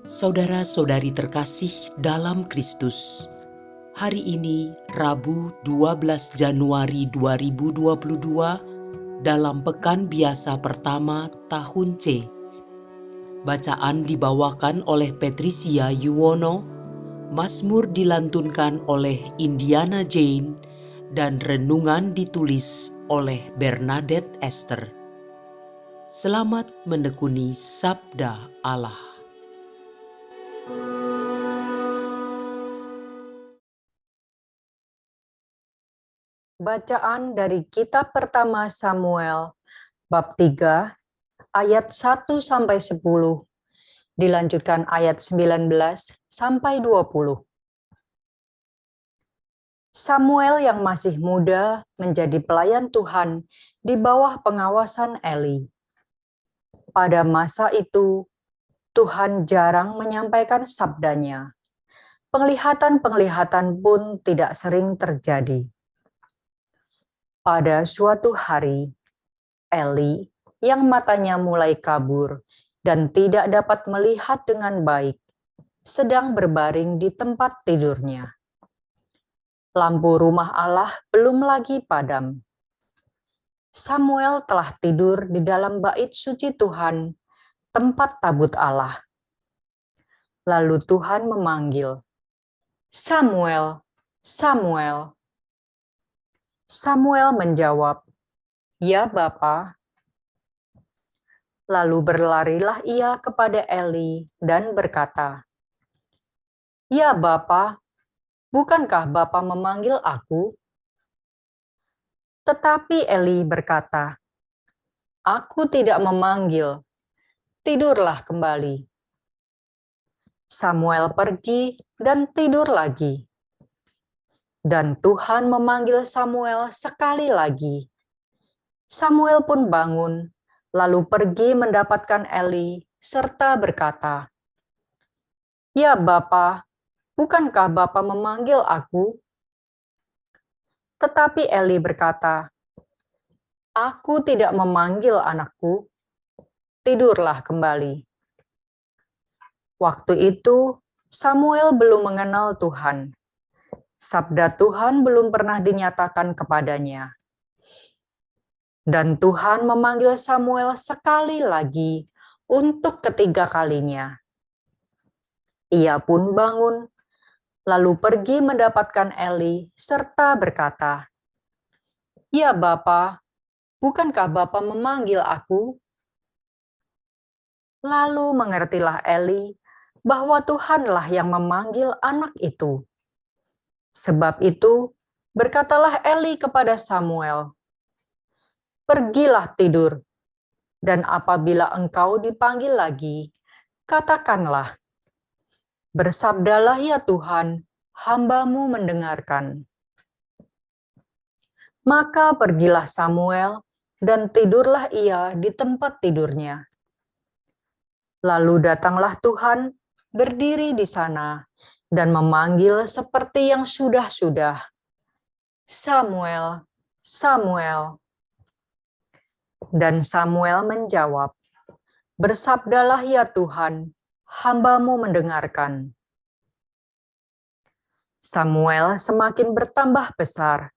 Saudara-saudari terkasih dalam Kristus, hari ini Rabu 12 Januari 2022 dalam pekan biasa pertama tahun C. Bacaan dibawakan oleh Patricia Yuwono, Mazmur dilantunkan oleh Indiana Jane, dan renungan ditulis oleh Bernadette Esther. Selamat menekuni Sabda Allah. Bacaan dari kitab pertama Samuel, bab 3, ayat 1-10, dilanjutkan ayat 19-20. Samuel yang masih muda menjadi pelayan Tuhan di bawah pengawasan Eli. Pada masa itu, Tuhan jarang menyampaikan sabdanya. Penglihatan-penglihatan pun tidak sering terjadi. Pada suatu hari, Eli, yang matanya mulai kabur dan tidak dapat melihat dengan baik, sedang berbaring di tempat tidurnya. Lampu rumah Allah belum lagi padam. Samuel telah tidur di dalam bait suci Tuhan, tempat tabut Allah. Lalu Tuhan memanggil, "Samuel, Samuel." Samuel menjawab, "Ya, Bapa." Lalu berlarilah ia kepada Eli dan berkata, "Ya Bapa, bukankah Bapa memanggil aku?" Tetapi Eli berkata, "Aku tidak memanggil, tidurlah kembali." Samuel pergi dan tidur lagi. Dan Tuhan memanggil Samuel sekali lagi. Samuel pun bangun, lalu pergi mendapatkan Eli, serta berkata, "Ya Bapa, bukankah Bapa memanggil aku?" Tetapi Eli berkata, "Aku tidak memanggil anakku, tidurlah kembali." Waktu itu Samuel belum mengenal Tuhan. Sabda Tuhan belum pernah dinyatakan kepadanya. Dan Tuhan memanggil Samuel sekali lagi untuk ketiga kalinya. Ia pun bangun, lalu pergi mendapatkan Eli serta berkata, "Ya Bapa, bukankah Bapa memanggil aku?" Lalu mengertilah Eli bahwa Tuhanlah yang memanggil anak itu. Sebab itu, berkatalah Eli kepada Samuel, "Pergilah tidur, dan apabila engkau dipanggil lagi, katakanlah, 'Bersabdalah ya Tuhan, hamba-Mu mendengarkan.'" Maka pergilah Samuel, dan tidurlah ia di tempat tidurnya. Lalu datanglah Tuhan, berdiri di sana, dan memanggil seperti yang sudah-sudah, "Samuel, Samuel." Dan Samuel menjawab, "Bersabdalah ya Tuhan, hamba-Mu mendengarkan." Samuel semakin bertambah besar,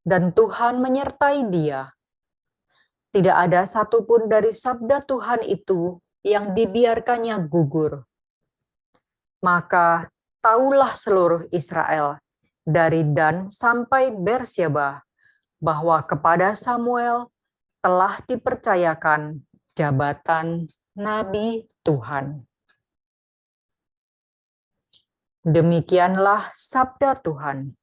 dan Tuhan menyertai dia. Tidak ada satupun dari sabda Tuhan itu yang dibiarkannya gugur. Maka taulah seluruh Israel, dari Dan sampai Beersyeba, bahwa kepada Samuel telah dipercayakan jabatan Nabi Tuhan. Demikianlah sabda Tuhan.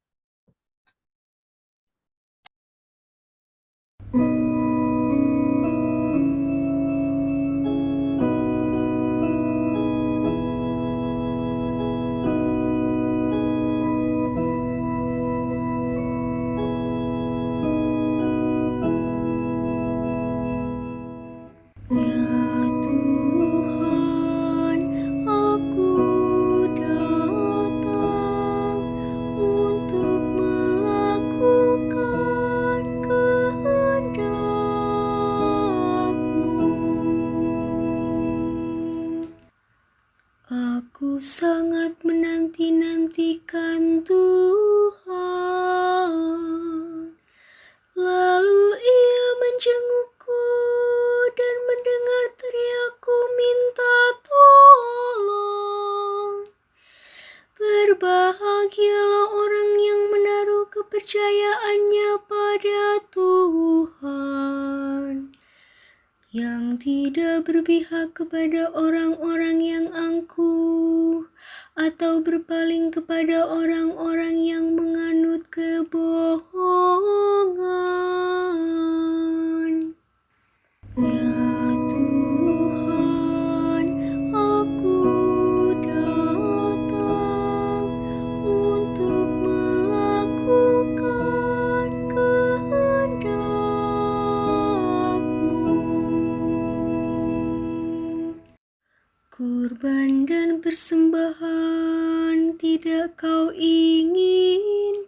Tuhan, aku datang untuk sangat menanti-nantikan Tuhan. Lalu ia menjengukku dan mendengar teriakku minta tolong. Berbahagialah orang yang menaruh kepercayaannya pada Tuhan, yang tidak berpihak kepada orang-orang yang angkuh, atau berpaling kepada orang-orang yang menganut kebohongan. Ya Tuhan, aku datang untuk melakukan kehendak-Mu. Kurban dan persembahan tidak Kau inginkan,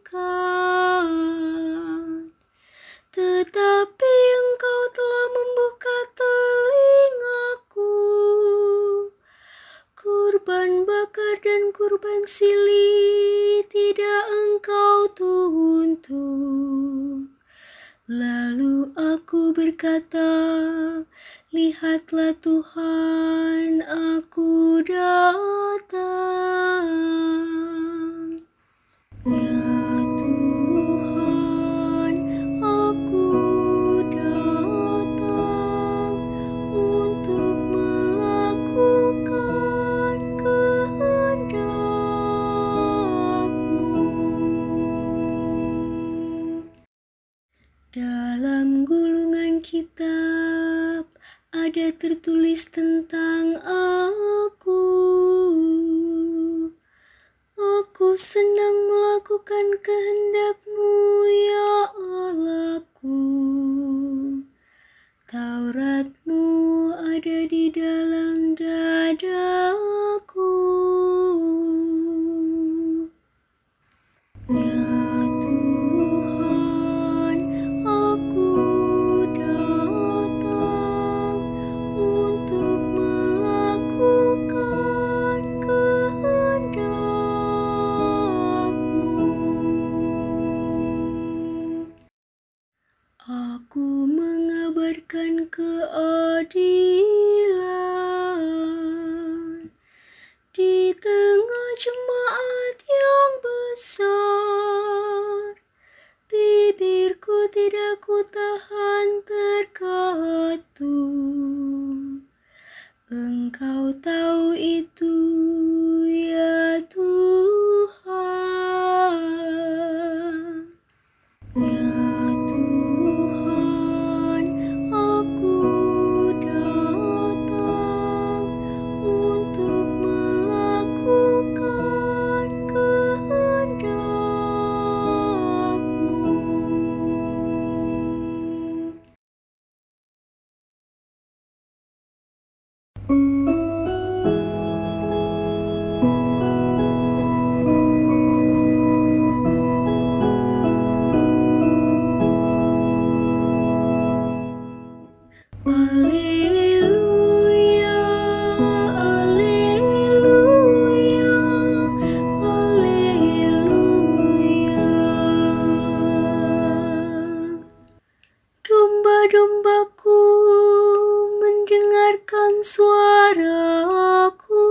tetapi Engkau telah membuka telingaku. Kurban bakar dan kurban silih tidak Engkau tuntut. Lalu aku berkata, lihatlah Tuhan, aku datang. Ya Tuhan, aku datang untuk melakukan kehendak-Mu. Dalam gulungan kitab ada tertulis tentang aku. Aku senang melakukan kehendak-Mu, ya Allahku. Taurat-Mu ada di dalam dadaku. Ya Tuhan, aku datang untuk melakukan kehendak-Mu. Aku mengabarkan keadilan di tengah jemaat yang besar. Bibirku tidak kutahan terkatung. Engkau tahu itu, ya Tuhan. Ya Tuhan, aku datang untuk melakukan kehendak-Mu. Alleluia, alleluia, alleluia. Domba-dombaku mendengarkan suaraku.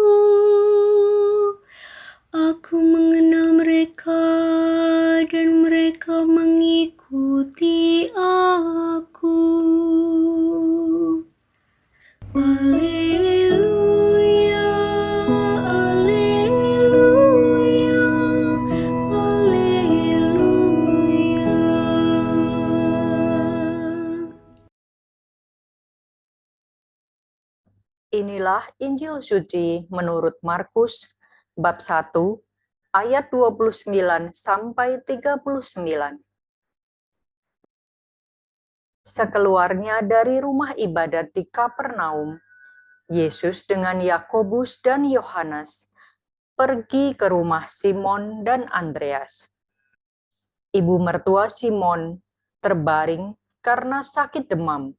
Aku mengenal mereka dan mereka mengikuti aku. Alleluia, alleluia, alleluia. Inilah Injil suci menurut Markus bab 1 ayat 29 sampai 39. Sekeluarnya dari rumah ibadat di Kapernaum, Yesus dengan Yakobus dan Yohanes pergi ke rumah Simon dan Andreas. Ibu mertua Simon terbaring karena sakit demam.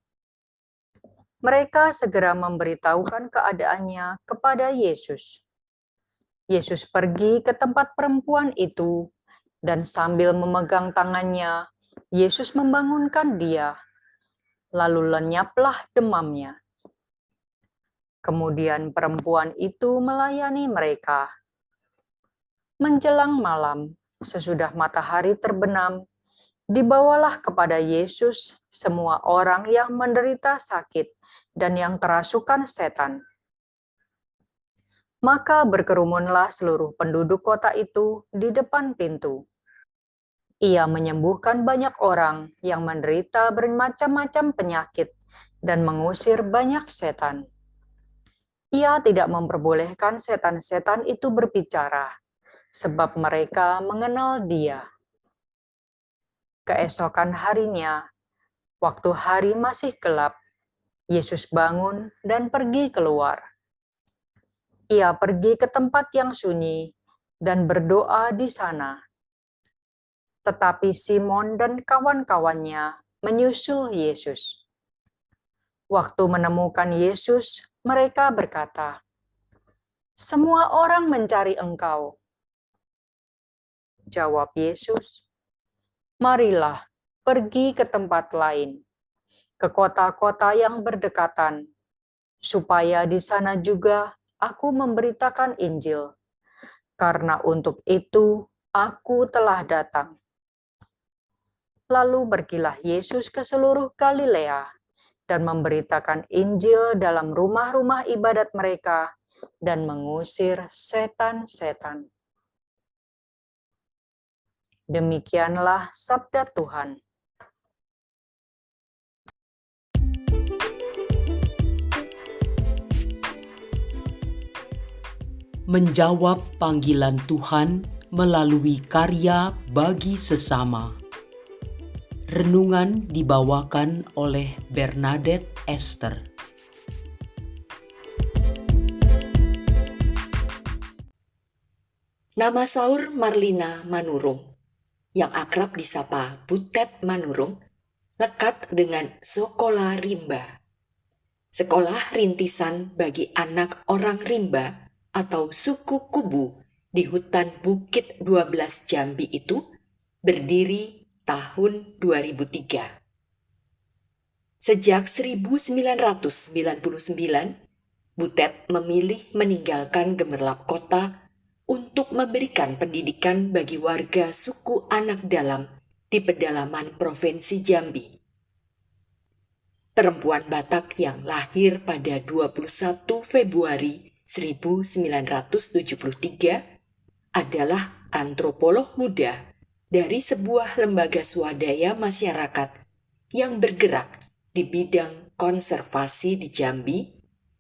Mereka segera memberitahukan keadaannya kepada Yesus. Yesus pergi ke tempat perempuan itu, dan sambil memegang tangannya, Yesus membangunkan dia, lalu lenyaplah demamnya. Kemudian perempuan itu melayani mereka. Menjelang malam, sesudah matahari terbenam, dibawalah kepada Yesus semua orang yang menderita sakit dan yang kerasukan setan. Maka berkerumunlah seluruh penduduk kota itu di depan pintu. Ia menyembuhkan banyak orang yang menderita bermacam-macam penyakit dan mengusir banyak setan. Ia tidak memperbolehkan setan-setan itu berbicara, sebab mereka mengenal Dia. Keesokan harinya, waktu hari masih gelap, Yesus bangun dan pergi keluar. Ia pergi ke tempat yang sunyi dan berdoa di sana. Tetapi Simon dan kawan-kawannya menyusul Yesus. Waktu menemukan Yesus, mereka berkata, "Semua orang mencari Engkau." Jawab Yesus, "Marilah pergi ke tempat lain, ke kota-kota yang berdekatan, supaya di sana juga aku memberitakan Injil, karena untuk itu aku telah datang." Lalu pergilah Yesus ke seluruh Galilea dan memberitakan Injil dalam rumah-rumah ibadat mereka dan mengusir setan-setan. Demikianlah sabda Tuhan. Menjawab panggilan Tuhan melalui karya bagi sesama. Renungan dibawakan oleh Bernadette Esther. Nama Saur Marlina Manurung, yang akrab disapa Butet Manurung, lekat dengan Sekolah Rimba. Sekolah rintisan bagi anak orang rimba atau suku Kubu di hutan Bukit 12 Jambi itu berdiri tahun 2003. Sejak 1999, Butet memilih meninggalkan gemerlap kota untuk memberikan pendidikan bagi warga suku anak dalam di pedalaman Provinsi Jambi. Perempuan Batak yang lahir pada 21 Februari 1973 adalah antropolog muda dari sebuah lembaga swadaya masyarakat yang bergerak di bidang konservasi di Jambi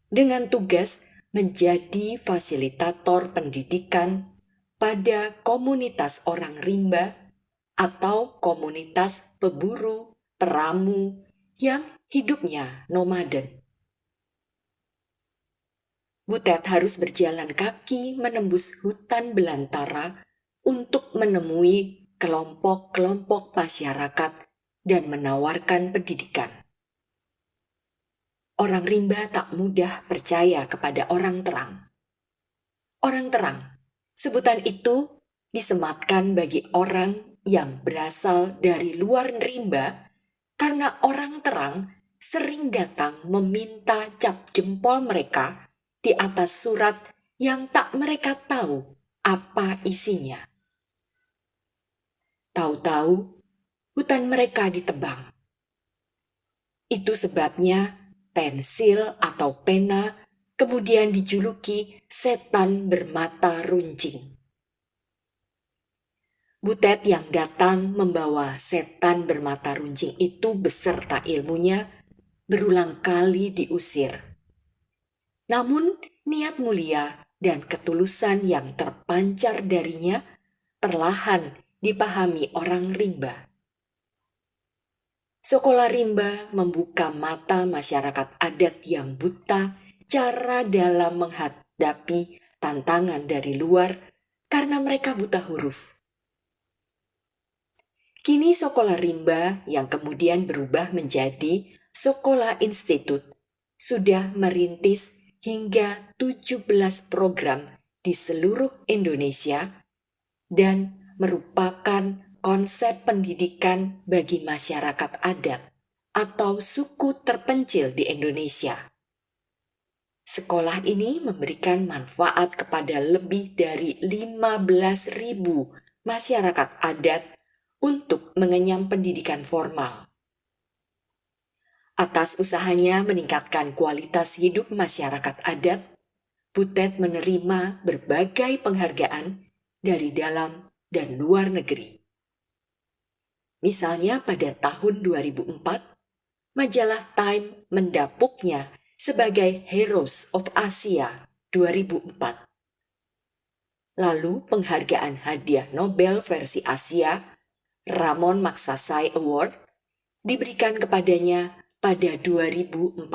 dengan tugas menjadi fasilitator pendidikan pada komunitas orang rimba atau komunitas peburu peramu yang hidupnya nomaden. Butet harus berjalan kaki menembus hutan belantara untuk menemui kelompok-kelompok masyarakat dan menawarkan pendidikan. Orang rimba tak mudah percaya kepada orang terang. Orang terang, sebutan itu disematkan bagi orang yang berasal dari luar rimba karena orang terang sering datang meminta cap jempol mereka di atas surat yang tak mereka tahu apa isinya. Tahu-tahu hutan mereka ditebang. Itu sebabnya pensil atau pena kemudian dijuluki setan bermata runcing. Butet yang datang membawa setan bermata runcing itu beserta ilmunya berulang kali diusir. Namun niat mulia dan ketulusan yang terpancar darinya perlahan dipahami orang rimba. Sekolah rimba membuka mata masyarakat adat yang buta cara dalam menghadapi tantangan dari luar karena mereka buta huruf. Kini Sekolah Rimba yang kemudian berubah menjadi Sekolah Institut sudah merintis hingga 17 program di seluruh Indonesia dan merupakan konsep pendidikan bagi masyarakat adat atau suku terpencil di Indonesia. Sekolah ini memberikan manfaat kepada lebih dari 15.000 masyarakat adat untuk mengenyam pendidikan formal. Atas usahanya meningkatkan kualitas hidup masyarakat adat, Butet menerima berbagai penghargaan dari dalam dan luar negeri. Misalnya pada tahun 2004, majalah Time mendapuknya sebagai Heroes of Asia 2004. Lalu penghargaan hadiah Nobel versi Asia, Ramon Magsaysay Award, diberikan kepadanya pada 2014.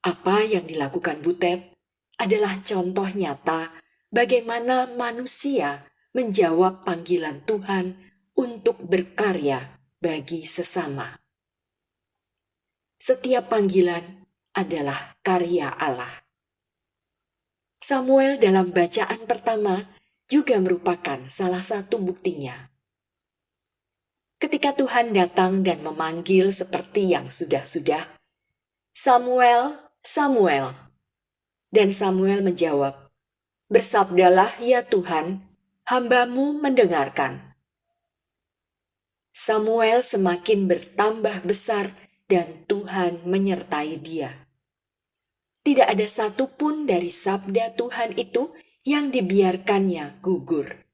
Apa yang dilakukan Butet adalah contoh nyata bagaimana manusia menjawab panggilan Tuhan untuk berkarya bagi sesama. Setiap panggilan adalah karya Allah. Samuel dalam bacaan pertama juga merupakan salah satu buktinya. Ketika Tuhan datang dan memanggil seperti yang sudah-sudah, "Samuel, Samuel." Dan Samuel menjawab, "Bersabdalah ya Tuhan, hamba-Mu mendengarkan." Samuel semakin bertambah besar dan Tuhan menyertai dia. Tidak ada satupun dari sabda Tuhan itu yang dibiarkannya gugur.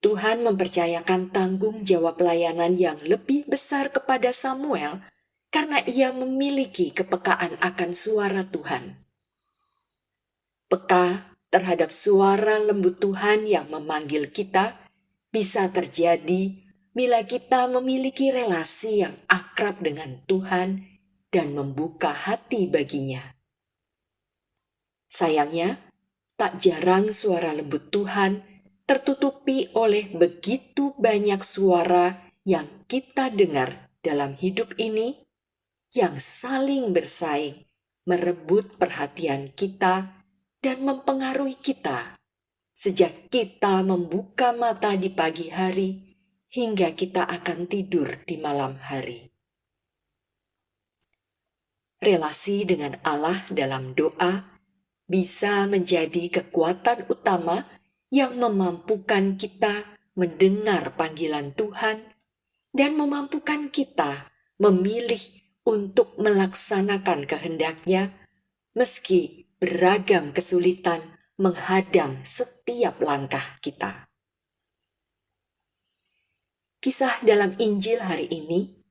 Tuhan mempercayakan tanggung jawab pelayanan yang lebih besar kepada Samuel karena ia memiliki kepekaan akan suara Tuhan. Peka terhadap suara lembut Tuhan yang memanggil kita bisa terjadi bila kita memiliki relasi yang akrab dengan Tuhan dan membuka hati baginya. Sayangnya, tak jarang suara lembut Tuhan tertutupi oleh begitu banyak suara yang kita dengar dalam hidup ini yang saling bersaing, merebut perhatian kita dan mempengaruhi kita sejak kita membuka mata di pagi hari hingga kita akan tidur di malam hari. Relasi dengan Allah dalam doa bisa menjadi kekuatan utama yang memampukan kita mendengar panggilan Tuhan dan memampukan kita memilih untuk melaksanakan kehendak-Nya meski beragam kesulitan menghadang setiap langkah kita. Kisah dalam Injil hari ini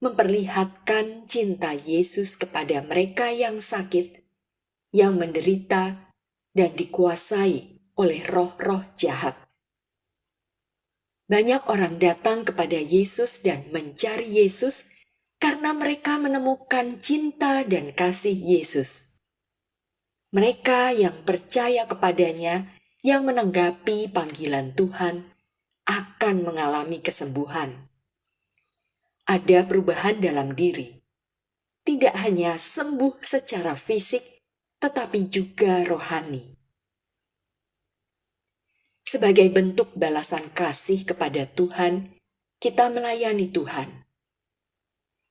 memperlihatkan cinta Yesus kepada mereka yang sakit, yang menderita, dan dikuasai oleh roh-roh jahat. Banyak orang datang kepada Yesus dan mencari Yesus karena mereka menemukan cinta dan kasih Yesus. Mereka yang percaya kepadanya, yang menanggapi panggilan Tuhan, akan mengalami kesembuhan. Ada perubahan dalam diri. Tidak hanya sembuh secara fisik, tetapi juga rohani. Sebagai bentuk balasan kasih kepada Tuhan, kita melayani Tuhan.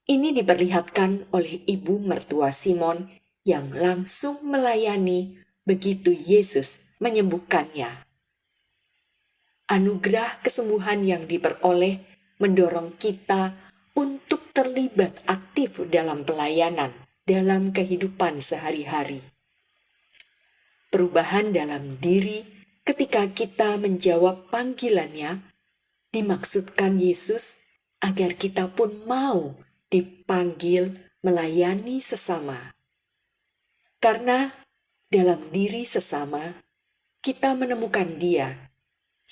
Ini diperlihatkan oleh ibu mertua Simon yang langsung melayani begitu Yesus menyembuhkannya. Anugerah kesembuhan yang diperoleh mendorong kita untuk terlibat aktif dalam pelayanan dalam kehidupan sehari-hari. Perubahan dalam diri ketika kita menjawab panggilannya dimaksudkan Yesus agar kita pun mau dipanggil melayani sesama. Karena dalam diri sesama kita menemukan Dia,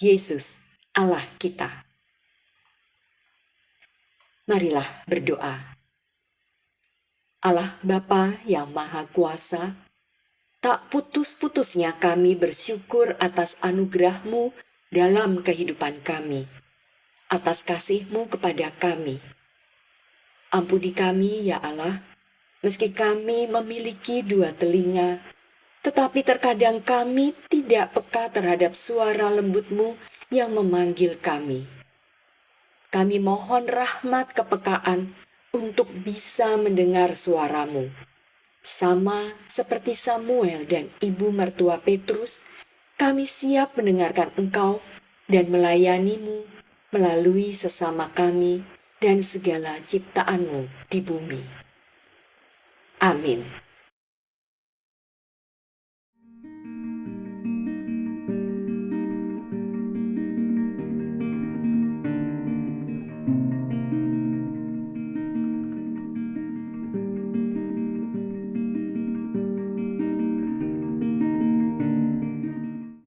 Yesus, Allah kita. Marilah berdoa. Allah Bapa yang Maha Kuasa, tak putus-putusnya kami bersyukur atas anugerah-Mu dalam kehidupan kami, atas kasih-Mu kepada kami. Ampuni kami, ya Allah, Meski kami memiliki dua telinga, tetapi terkadang kami tidak peka terhadap suara lembut-Mu yang memanggil kami. Kami mohon rahmat kepekaan untuk bisa mendengar suara-Mu. Sama seperti Samuel dan ibu mertua Petrus, kami siap mendengarkan Engkau dan melayani-Mu melalui sesama kami dan segala ciptaan-Mu di bumi. Amin.